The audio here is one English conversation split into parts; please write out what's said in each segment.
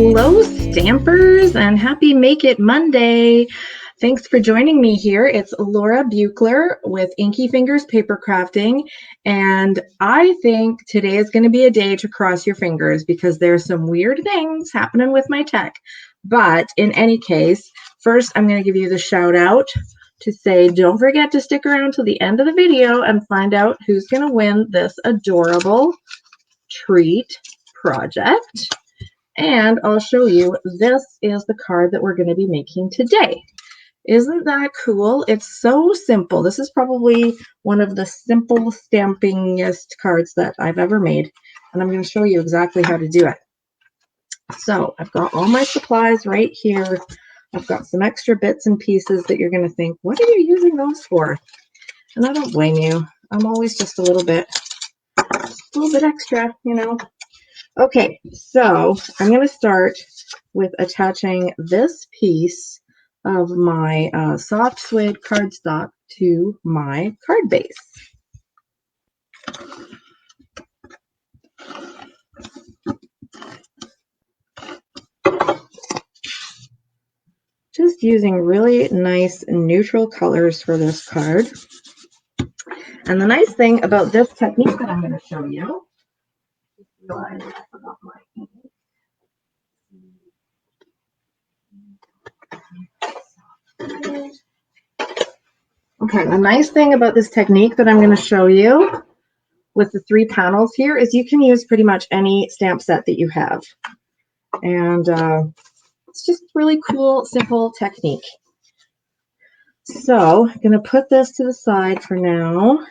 Hello, Stampers, and happy Make It Monday. Thanks for joining me here. It's Laura Buechler with Inkyfingers Papercrafting, and I think today is going to be a day to cross your fingers because there's some weird things happening with my tech. But in any case, first I'm going to give you the shout out to say don't forget to stick around till the end of the video and find out who's going to win this adorable treat project. And I'll show you, this is the card that we're going to be making today. Isn't that cool? It's so simple. This is probably one of the simple stampingest cards that I've ever made. And I'm going to show you exactly how to do it. So I've got all my supplies right here. I've got some extra bits and pieces that you're going to think, what are you using those for? And I don't blame you. I'm always just a little bit extra, you know. Okay, so I'm going to start with attaching this piece of my soft suede cardstock to my card base. Just using really nice neutral colors for this card. And the nice thing about this technique that I'm going to show you, okay, the nice thing about this technique that I'm going to show you with the 3 panels here is you can use pretty much any stamp set that you have. And it's just really cool, simple technique. So I'm going to put this to the side for now.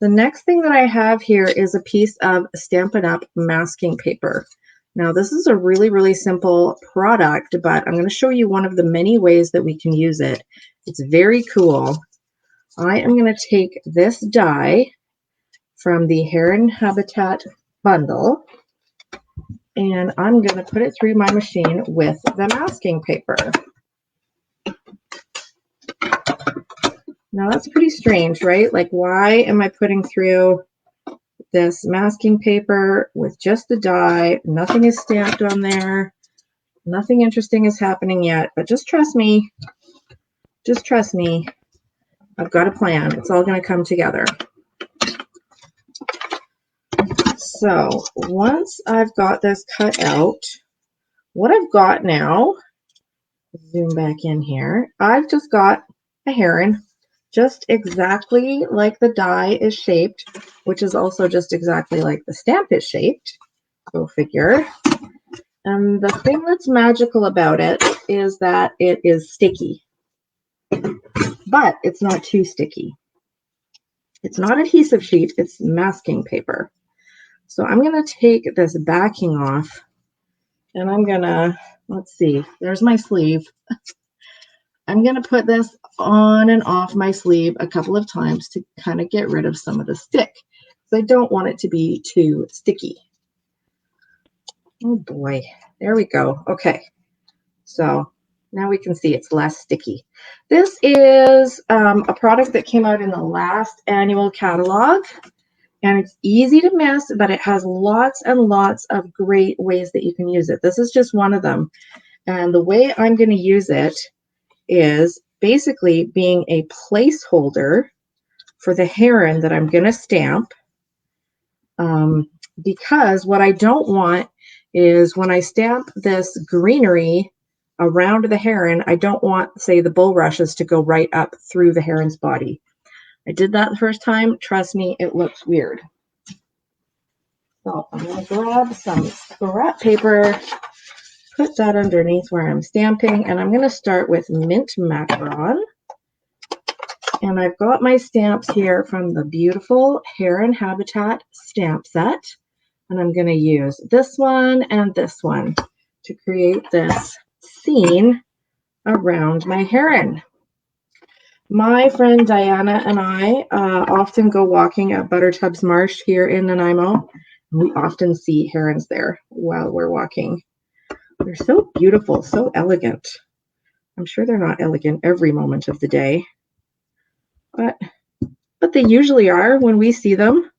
The next thing that I have here is a piece of Stampin' Up masking paper. Now this is a really simple product, but I'm going to show you one of the many ways that we can use it. It's very cool. I am going to take this die from the Heron Habitat bundle, and I'm going to put it through my machine with the masking paper. Now that's pretty strange, right? Like, why am I putting through this masking paper with just the die? Nothing is stamped on there. Nothing interesting is happening yet, but just trust me. Just trust me. I've got a plan. It's all going to come together. So once I've got this cut out, what I've got now, zoom back in here, I've just got a heron, just exactly like the die is shaped, which is also just exactly like the stamp is shaped. Go figure. And the thing that's magical about it is that it is sticky, but it's not too sticky. It's not adhesive sheet, it's masking paper. So I'm going to take this backing off, and I'm going to, let's see, there's my sleeve. I'm going to put this on and off my sleeve a couple of times to kind of get rid of some of the stick. So I don't want it to be too sticky. Oh boy, there we go. Okay, so now we can see it's less sticky. This is a product that came out in the last annual catalog. And it's easy to miss, but it has lots and lots of great ways that you can use it. This is just one of them. And the way I'm going to use it is basically being a placeholder for the heron that I'm going to stamp. Because what I don't want is when I stamp this greenery around the heron, I don't want, say, the bulrushes to go right up through the heron's body. I did that the first time. Trust me, it looks weird. So I'm going to grab some scrap paper, put that underneath where I'm stamping, and I'm going to start with mint macaron. And I've got my stamps here from the beautiful Heron Habitat stamp set. And I'm going to use this one and this one to create this scene around my heron. My friend Diana and I often go walking at Buttertubs Marsh here in Nanaimo. We often see herons there while we're walking. They're so beautiful, so elegant. I'm sure they're not elegant every moment of the day, but they usually are when we see them.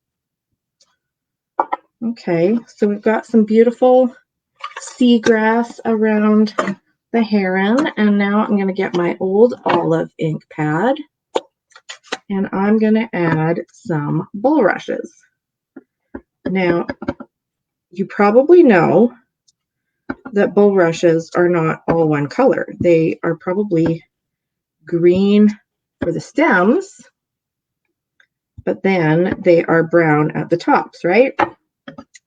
Okay, so we've got some beautiful seagrass around the heron. And now I'm going to get my old olive ink pad and I'm going to add some bulrushes. Now, you probably know that bulrushes are not all one color. They are probably green for the stems, but then they are brown at the tops, right?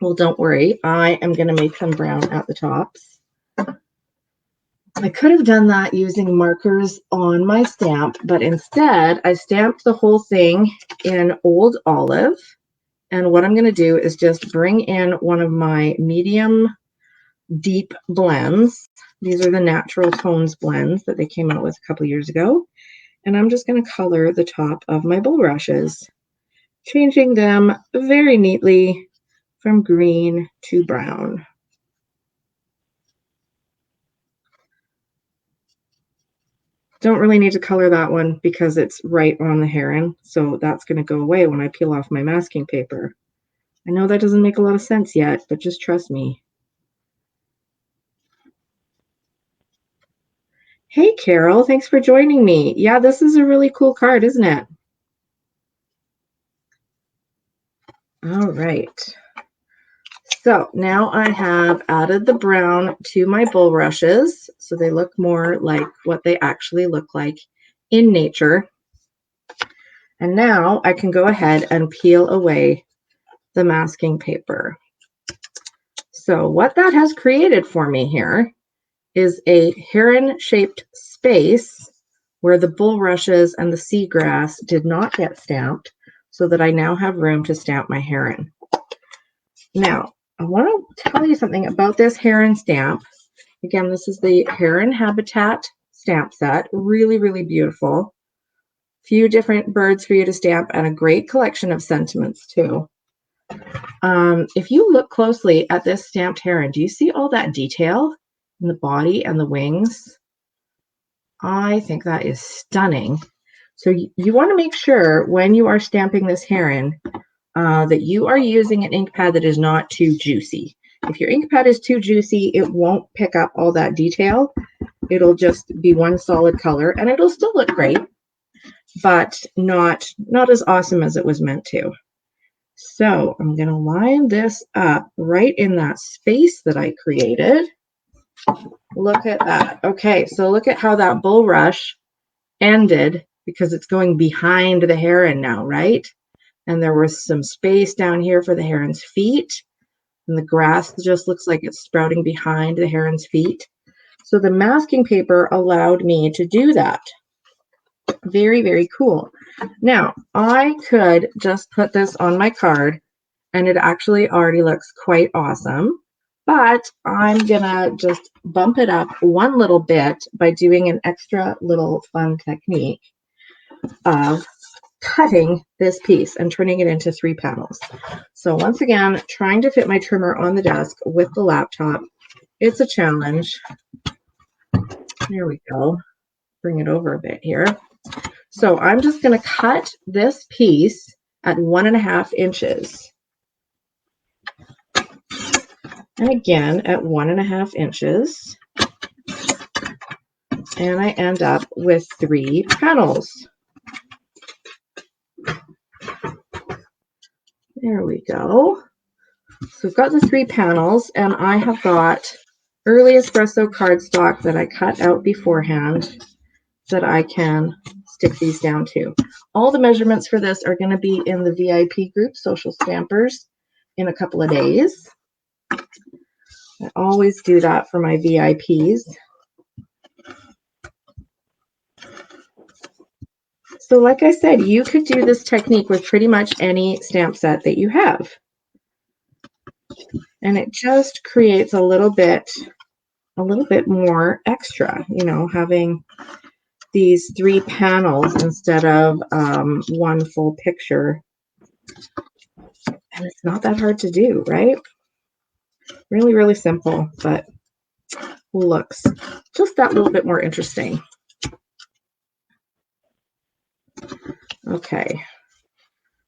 Well, don't worry. I am going to make them brown at the tops. I could have done that using markers on my stamp, but instead I stamped the whole thing in old olive. And what I'm going to do is just bring in one of my medium deep blends. These are the Natural Tones blends that they came out with a couple years ago. And I'm just going to color the top of my bulrushes, changing them very neatly from green to brown. Don't really need to color that one because it's right on the heron, so that's going to go away when I peel off my masking paper. I know that doesn't make a lot of sense yet, but just trust me. Hey, Carol, thanks for joining me. Yeah, this is a really cool card, isn't it? All right. So now I have added the brown to my bulrushes, so they look more like what they actually look like in nature. And now I can go ahead and peel away the masking paper. So what that has created for me here is a heron-shaped space where the bulrushes and the seagrass did not get stamped, so that I now have room to stamp my heron. Now, I want to tell you something about this heron stamp. Again, this is the Heron Habitat stamp set. Really, really beautiful. Few different birds for you to stamp and a great collection of sentiments too. If you look closely at this stamped heron, do you see all that detail in the body and the wings? I think that is stunning. So you want to make sure when you are stamping this heron that you are using an ink pad that is not too juicy. If your ink pad is too juicy, it won't pick up all that detail. It'll just be one solid color and it'll still look great, but not as awesome as it was meant to. So I'm going to line this up right in that space that I created. Look at that. Okay, so look at how that bulrush ended because it's going behind the heron now, right? And there was some space down here for the heron's feet. And the grass just looks like it's sprouting behind the heron's feet. So the masking paper allowed me to do that. Very, very cool. Now, I could just put this on my card and it actually already looks quite awesome. But I'm gonna just bump it up one little bit by doing an extra little fun technique of cutting this piece and turning it into 3 panels. So once again, trying to fit my trimmer on the desk with the laptop. It's a challenge. There we go. Bring it over a bit here. So I'm just going to cut this piece at 1.5 inches. And again at 1.5 inches. And I end up with 3 panels. There we go. So we've got the 3 panels, and I have got early espresso cardstock that I cut out beforehand that I can stick these down to. All the measurements for this are going to be in the VIP group, Social Stampers, in a couple of days. I always do that for my VIPs. So like I said, you could do this technique with pretty much any stamp set that you have. And it just creates a little bit more extra, you know, having these 3 panels instead of one full picture. And it's not that hard to do, right? Really, really simple, but looks just that little bit more interesting. Okay,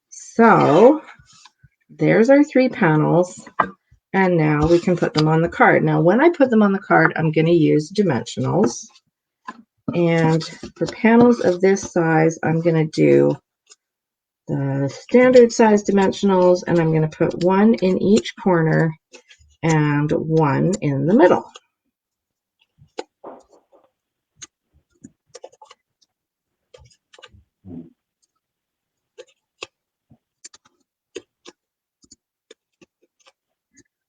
so there's our 3 panels. And now we can put them on the card. Now, when I put them on the card, I'm going to use dimensionals. And for panels of this size, I'm going to do the standard size dimensionals, and I'm going to put one in each corner and one in the middle.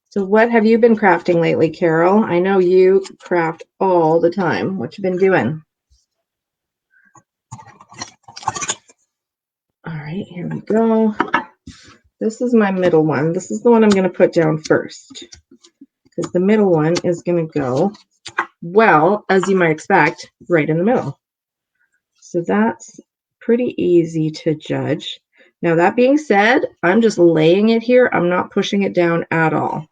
So what have you been crafting lately, Carol? I know you craft all the time. What you been doing? All right, here we go. This is my middle one. This is the one I'm going to put down first, because the middle one is going to go, well, as you might expect, right in the middle. So that's pretty easy to judge. Now, that being said, I'm just laying it here. I'm not pushing it down at all.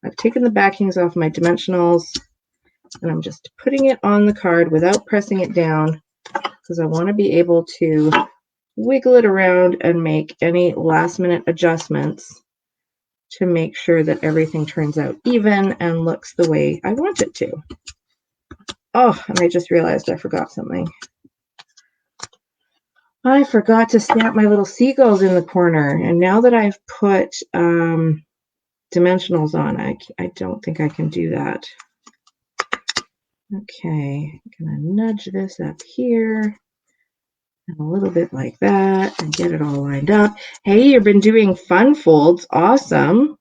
I've taken the backings off my dimensionals, and I'm just putting it on the card without pressing it down, because I want to be able to wiggle it around and make any last minute adjustments to make sure that everything turns out even and looks the way I want it to. Oh, and I just realized I forgot something. I forgot to stamp my little seagulls in the corner, and now that I've put dimensionals on, I don't think I can do that. Okay, I'm gonna nudge this up here and a little bit like that and get it all lined up. Hey, you've been doing fun folds. Awesome.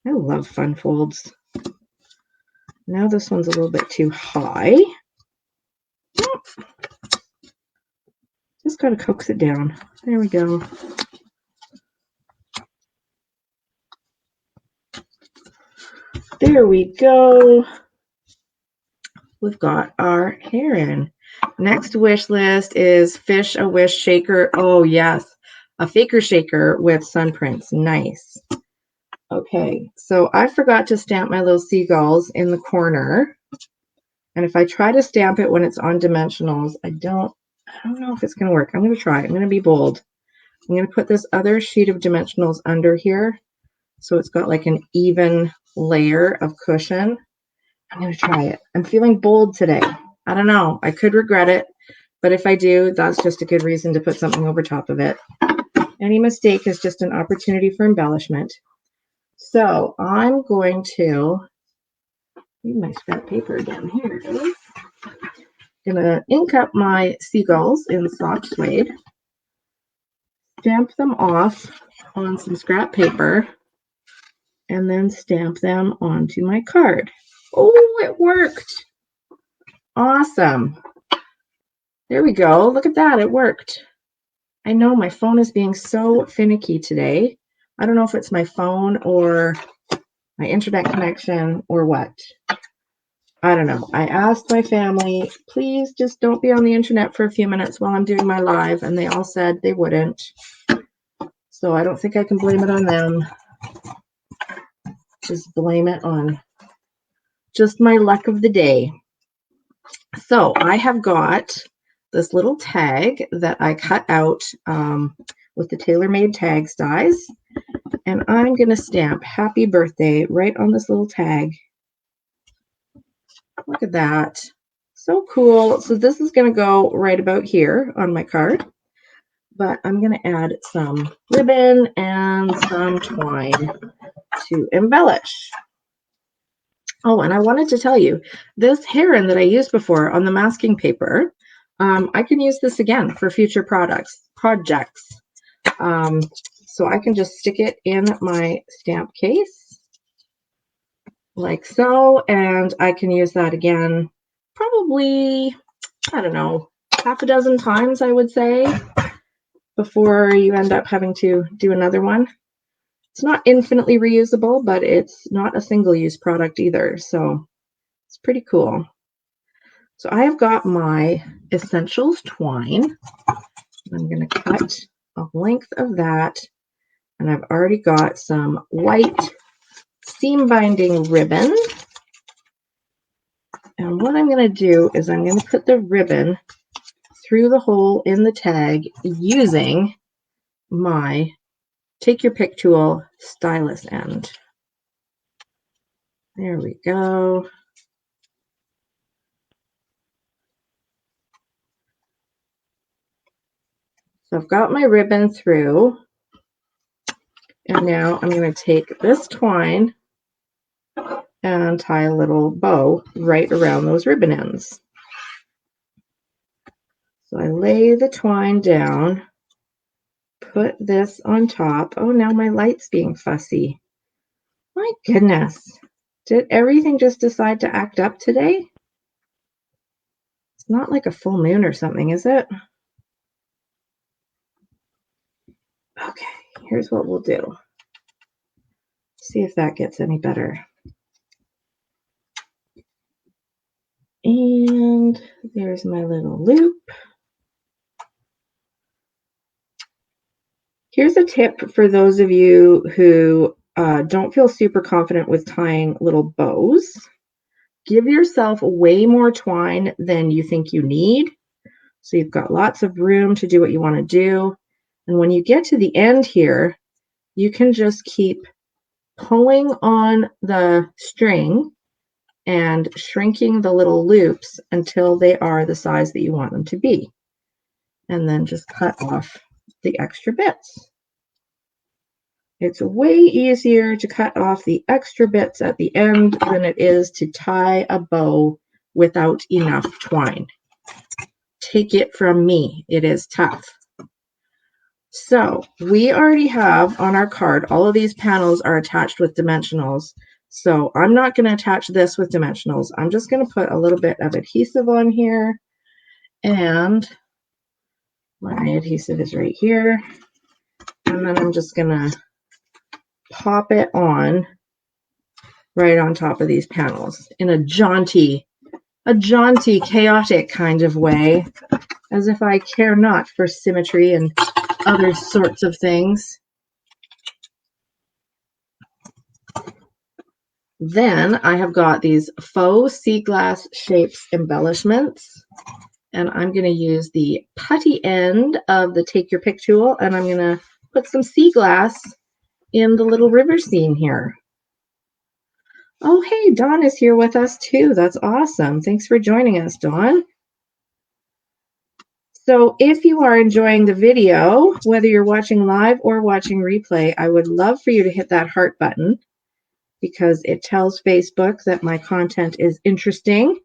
I love fun folds. Now this one's a little bit too high. Just gotta coax it down. There we go. There we go. We've got our heron. Next wish list is fish a wish shaker. Oh yes, a faker shaker with sun prints. Nice. Okay, so I forgot to stamp my little seagulls in the corner. And if I try to stamp it when it's on dimensionals, I don't know if it's gonna work. I'm gonna try. I'm gonna be bold. I'm gonna put this other sheet of dimensionals under here, so it's got like an even layer of cushion. I'm going to try it. I'm feeling bold today. I don't know. I could regret it, but if I do, that's just a good reason to put something over top of it. Any mistake is just an opportunity for embellishment. So I'm going to need my scrap paper again. Here it is. I'm going to ink up my seagulls in soft suede, stamp them off on some scrap paper, and then stamp them onto my card. Oh, it worked. Awesome. There we go. Look at that. It worked. I know my phone is being so finicky today. I don't know if it's my phone or my internet connection or what. I don't know. I asked my family, please just don't be on the internet for a few minutes while I'm doing my live, and they all said they wouldn't. So I don't think I can blame it on them. Just blame it on just my luck of the day. So I have got this little tag that I cut out with the tailor-made tag size, and I'm going to stamp happy birthday right on this little tag. Look at that. So cool. So this is going to go right about here on my card, but I'm going to add some ribbon and some twine to embellish. Oh, and I wanted to tell you, this heron that I used before on the masking paper, I can use this again for future projects. So I can just stick it in my stamp case like so, and I can use that again probably, I don't know, half a dozen times, I would say, before you end up having to do another one. It's not infinitely reusable, but it's not a single-use product either, so it's pretty cool. So I have got my Essentials twine. I'm going to cut a length of that, and I've already got some white seam binding ribbon. And what I'm going to do is I'm going to put the ribbon through the hole in the tag using my Take Your Pick tool stylus end. There we go. So I've got my ribbon through, and now I'm going to take this twine and tie a little bow right around those ribbon ends. So I lay the twine down, put this on top. Oh, now my light's being fussy. My goodness. Did everything just decide to act up today? It's not like a full moon or something, is it? Okay, here's what we'll do. See if that gets any better. And there's my little loop. Here's a tip for those of you who don't feel super confident with tying little bows. Give yourself way more twine than you think you need. So you've got lots of room to do what you want to do. And when you get to the end here, you can just keep pulling on the string and shrinking the little loops until they are the size that you want them to be. And then just cut off the extra bits. It's way easier to cut off the extra bits at the end than it is to tie a bow without enough twine. Take it from me, it is tough. So we already have on our card, all of these panels are attached with dimensionals. So I'm not going to attach this with dimensionals. I'm just going to put a little bit of adhesive on here, and my adhesive is right here. And then I'm just going to pop it on right on top of these panels in a jaunty, chaotic kind of way, as if I care not for symmetry and other sorts of things. Then I have got these faux sea glass shapes embellishments, and I'm going to use the putty end of the Take Your Pick tool, and I'm going to put some sea glass in the little river scene here. Oh, hey, Dawn is here with us too. That's awesome. Thanks for joining us, Dawn. So if you are enjoying the video, whether you're watching live or watching replay, I would love for you to hit that heart button, because it tells Facebook that my content is interesting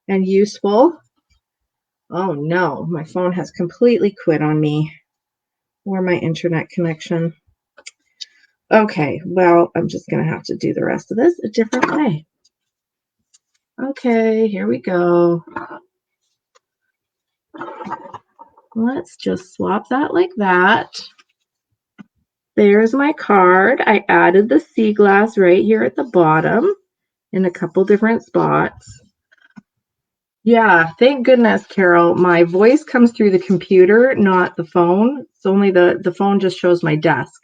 and useful. Oh no, my phone has completely quit on me, or my internet connection. Okay, well, I'm just going to have to do the rest of this a different way. Okay, here we go. Let's just swap that like that. There's my card. I added the sea glass right here at the bottom in a couple different spots. Yeah, thank goodness, Carol. My voice comes through the computer, not the phone. It's only the phone just shows my desk.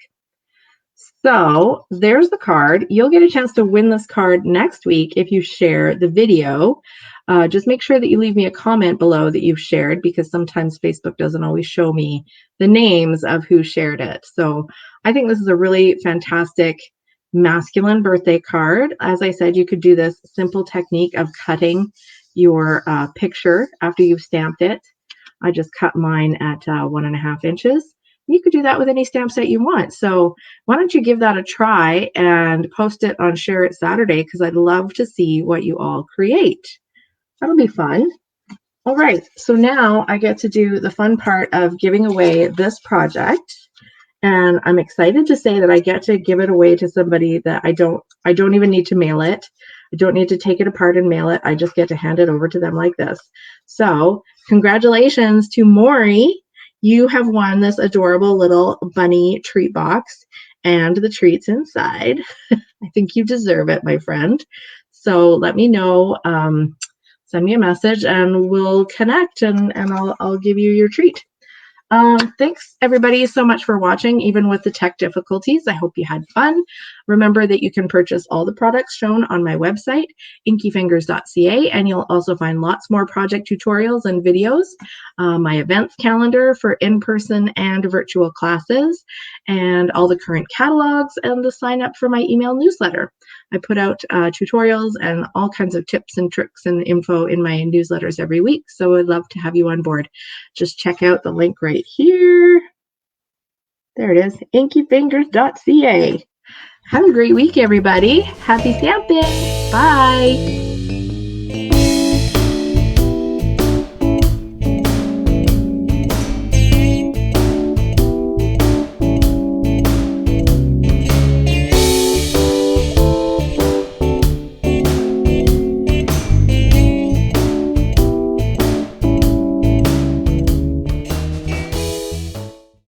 So there's the card. You'll get a chance to win this card next week if you share the video. Just make sure that you leave me a comment below that you've shared, because sometimes Facebook doesn't always show me the names of who shared it. So I think this is a really fantastic masculine birthday card. As I said, you could do this simple technique of cutting your picture after you've stamped it. I just cut mine at 1.5 inches. You could do that with any stamp set you want. So why don't you give that a try and post it on Share It Saturday, because I'd love to see what you all create. That'll be fun. All right, so now I get to do the fun part of giving away this project. And I'm excited to say that I get to give it away to somebody that I don't even need to mail it. I don't need to take it apart and mail it. I just get to hand it over to them like this. So congratulations to Maury. You have won this adorable little bunny treat box and the treats inside. I think you deserve it, my friend. So let me know, send me a message and we'll connect, and I'll give you your treat. Thanks everybody so much for watching, even with the tech difficulties. I hope you had fun. Remember that you can purchase all the products shown on my website, inkyfingers.ca, and you'll also find lots more project tutorials and videos, my events calendar for in-person and virtual classes, and all the current catalogs, and the sign up for my email newsletter. I put out tutorials and all kinds of tips and tricks and info in my newsletters every week, so I'd love to have you on board. Just check out the link right here. There it is, inkyfingers.ca. Have a great week, everybody. Happy stamping. Bye.